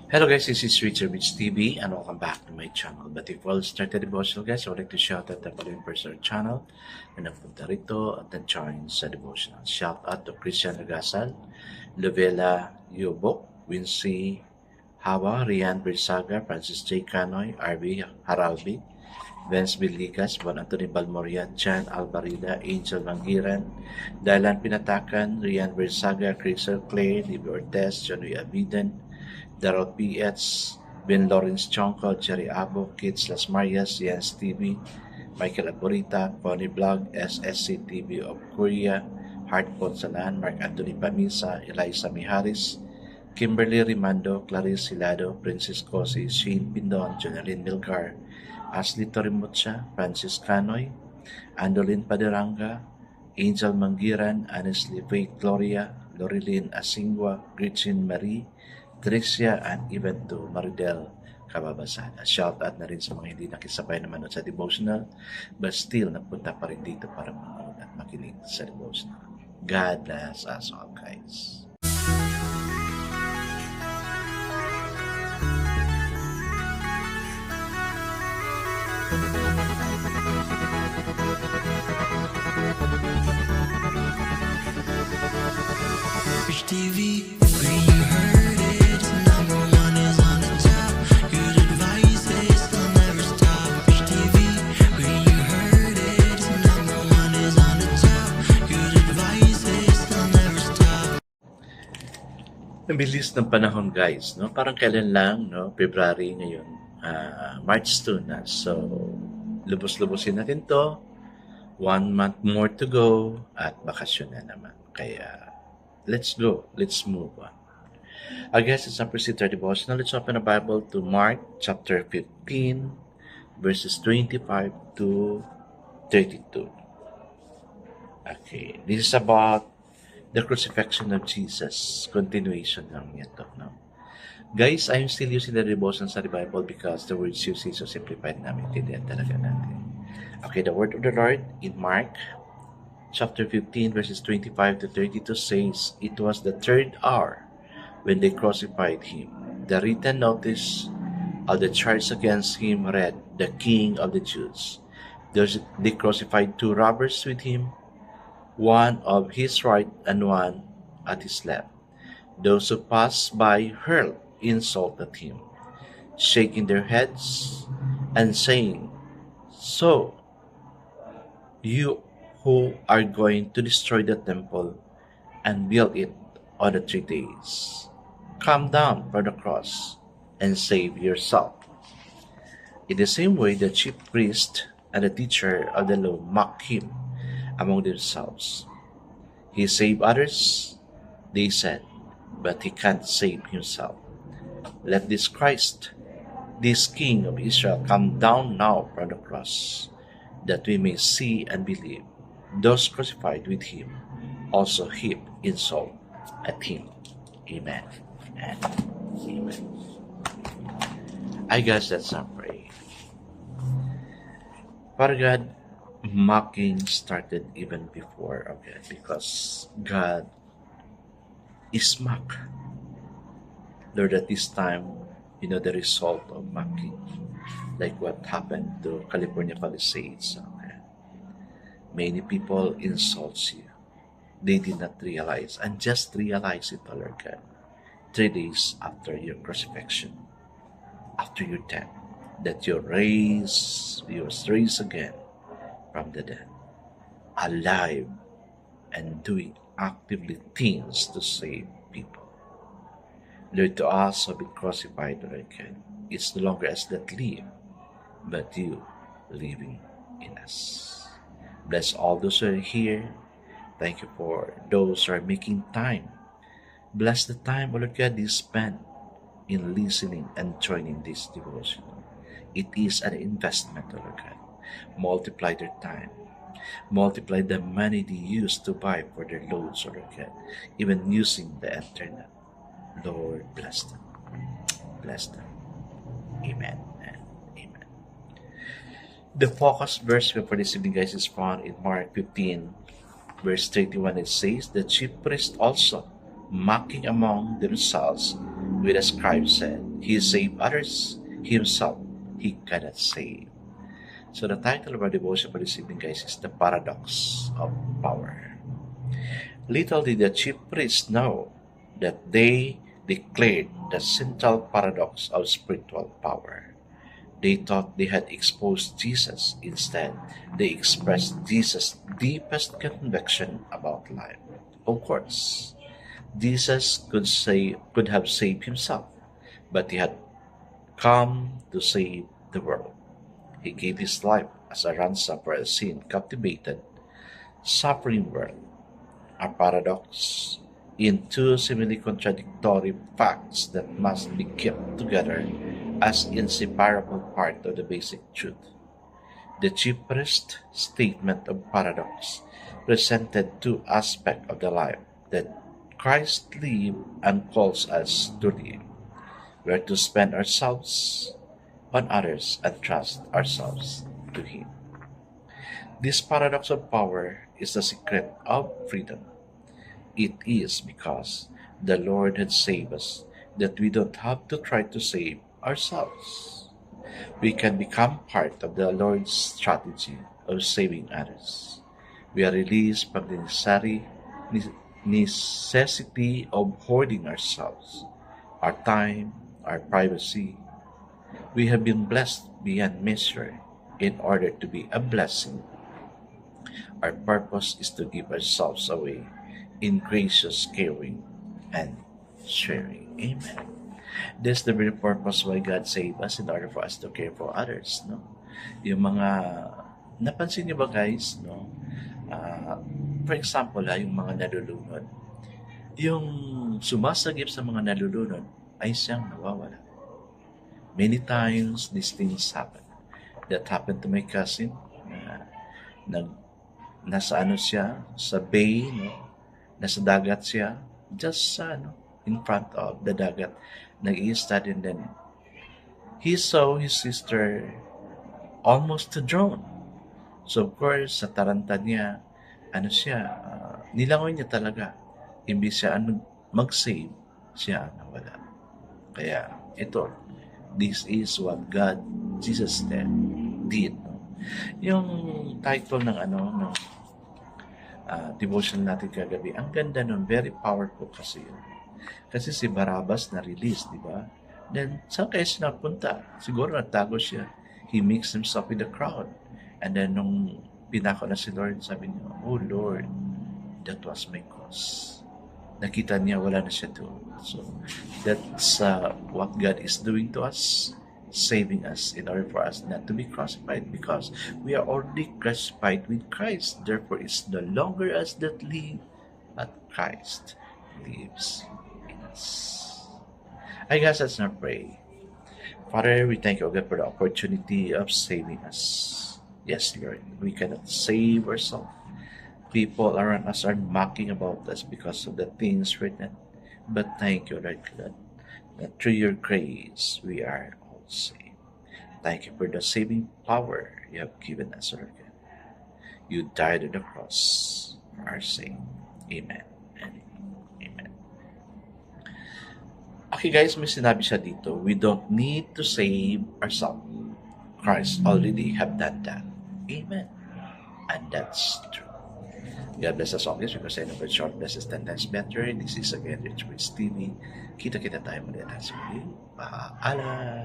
Hello guys, this is Richard Beach TV and welcome back to my channel. But if all started devotional guys, I would like to shout out the following person channel na nagpunta rito at nag-join sa devotional. Shout out to Christian Ragasal, Lovela Yobok, Wincy Hawa, Rian Bersaga, Francis J. Canoy, RB Haralbi, Vince Biligas, Juan Anthony Balmorian, Jan Albarida, Angel Mangiran, Dylan Pinatakan, Rian Bersaga, Crystal Clay, Libby Ortez, Johnny Abiden, Darrell P.H., Ben Lawrence Chonko, Jerry Abo, Kids Las Marias, Jens TV, Michael Aborita, Connie Blog, SSC TV of Korea, Heart Ponsalan, Mark Anthony Pamisa, Eliza Miharis, Kimberly Rimando, Clarice Hilado, Princess Cosi, Shane Pindon, Jonalyn Milgar, Ashley Torimucha, Francis Canoy, Andolin Paderanga, Angel Mangiran, Honestly Faith Gloria, Lorilyn Asingwa, Gretchen Marie, Tricia, and even to Maridel Kababasada. Shout out na rin sa mga hindi nakisabay na manood sa devotional but still napunta pa rin dito para manood at makinig sa devotional. God bless us all guys. Rich TV, where you heard it, number one is on the top. Good advice, it still never stop. Rich TV, where you heard it, number one is on the top. Good advice, it still never stop. Ang bilis ng panahon guys, no? Parang kailan lang, no? February ngayon, March 2 na. So, lubos-lubosin natin to. 1 month more to go at bakasyon na naman. Kaya, let's go. Let's move on. I guess it's number 6 devotional. Let's open the Bible to Mark chapter 15, verses 25 to 32. Okay, this is about the crucifixion of Jesus. Continuation lang ito, no? Guys, I'm still using the devotion sa Bible because the words used is so simplified namin. Tindihan talaga natin. Okay, the word of the Lord in Mark chapter 15 verses 25 to 32 says, "It was the third hour when they crucified him. The written notice of the charge against him read, 'The King of the Jews.' They crucified 2 robbers with him, one of his right and one at his left. Those who passed by hurled insult at him, shaking their heads and saying, 'So, you who are going to destroy the temple and build it on the 3 days, come down from the cross and save yourself.' In the same way, the chief priest and the teacher of the law mocked him among themselves. 'He saved others,' they said, 'but he can't save himself. Let this Christ, this King of Israel, come down now from the cross, that we may see and believe.' Those crucified with him also heaped insult at him." Amen and amen. I guess that's not pray. Father God, mocking started even before, okay, because God is mocked. Lord, at this time, you know the result of mocking, like what happened to California Palisades. Okay? Many people insults you. They did not realize, and just realize it, Lord God, 3 days after your crucifixion, after your death, that you was raised again from the dead, alive and doing actively things to save people. Lord, to us who have been crucified, Lord God, it's no longer us that live, but you living in us. Bless all those who are here. Thank you for those who are making time. Bless the time, O Lord God, they spend in listening and joining this devotion. It is an investment, O Lord God. Multiply their time. Multiply the money they use to buy for their loads, O Lord God, even using the internet. Lord, bless them. Bless them. Amen and amen. The focus verse for this evening, guys, is found in Mark 15, verse 31. It says, "The chief priests also, mocking among themselves, with the scribe said, He saved others, himself he cannot save. So the title of our devotion for this evening, guys, is The Paradox of Power. Little did the chief priests know that they declared the central paradox of spiritual power. They thought they had exposed Jesus. Instead, they expressed Jesus' deepest conviction about life. Of course, Jesus could have saved himself, but he had come to save the world. He gave his life as a ransom for a sin-captivated, suffering world. A paradox in two seemingly contradictory facts that must be kept together as inseparable part of the basic truth. The chief priest's statement of paradox presented two aspects of the life that Christ lived and calls us to live. We are to spend ourselves on others and trust ourselves to Him. This paradox of power is the secret of freedom. It is because the Lord had saved us that we don't have to try to save ourselves. We can become part of the Lord's strategy of saving others. We are released from the necessity of hoarding ourselves, our time, our privacy. We have been blessed beyond measure in order to be a blessing. Our purpose is to give ourselves away in gracious caring and sharing. Amen. This is the very purpose why God saved us, in order for us to care for others. No? Yung mga, napansin niyo ba guys, no? For example, yung mga nalulunod. Yung sumasagip sa mga nalulunod ay siyang nawawala. Many times, these things happen. That happened to my cousin. Nasa ano siya, sa bay, no? Nasa dagat siya, just in front of the dagat, nag-i-study, and then he saw his sister almost to drown. So of course, sa taranta niya, nilangoy niya talaga. Imbis siya mag-save, siya nawala. Kaya ito, this is what Jesus did. No? Yung title ng devotion natin kagabi, ang ganda nun, very powerful kasi yun. Kasi si Barabbas na-release, di ba? Then, saan kaya siya napunta? Siguro natago siya. He mixed himself with the crowd. And then, nung pinako na si Lord, sabi niya, Oh Lord, that was my cause. Nakita niya, wala na siya doon. So, that's what God is doing to us, saving us in order for us not to be crucified, because we are already crucified with Christ. Therefore, it's no longer us that live, but Christ lives in us. I guess let's not pray. Father, we thank you, God, for the opportunity of saving us. Yes, Lord, we cannot save ourselves. People around us are mocking about us because of the things written. But thank you, Lord God, that through your grace we are all saved. Thank you for the saving power you have given us, Lord God. You died on the cross for our sake. Amen and amen. Okay guys, may sinabi siya dito, we don't need to save ourselves. Christ already have done that. Amen. And that's true. God bless us always, because I know that short bless is 10 times better. This is again Rich Prince TV. Kita-kita tayo muli. Paalam.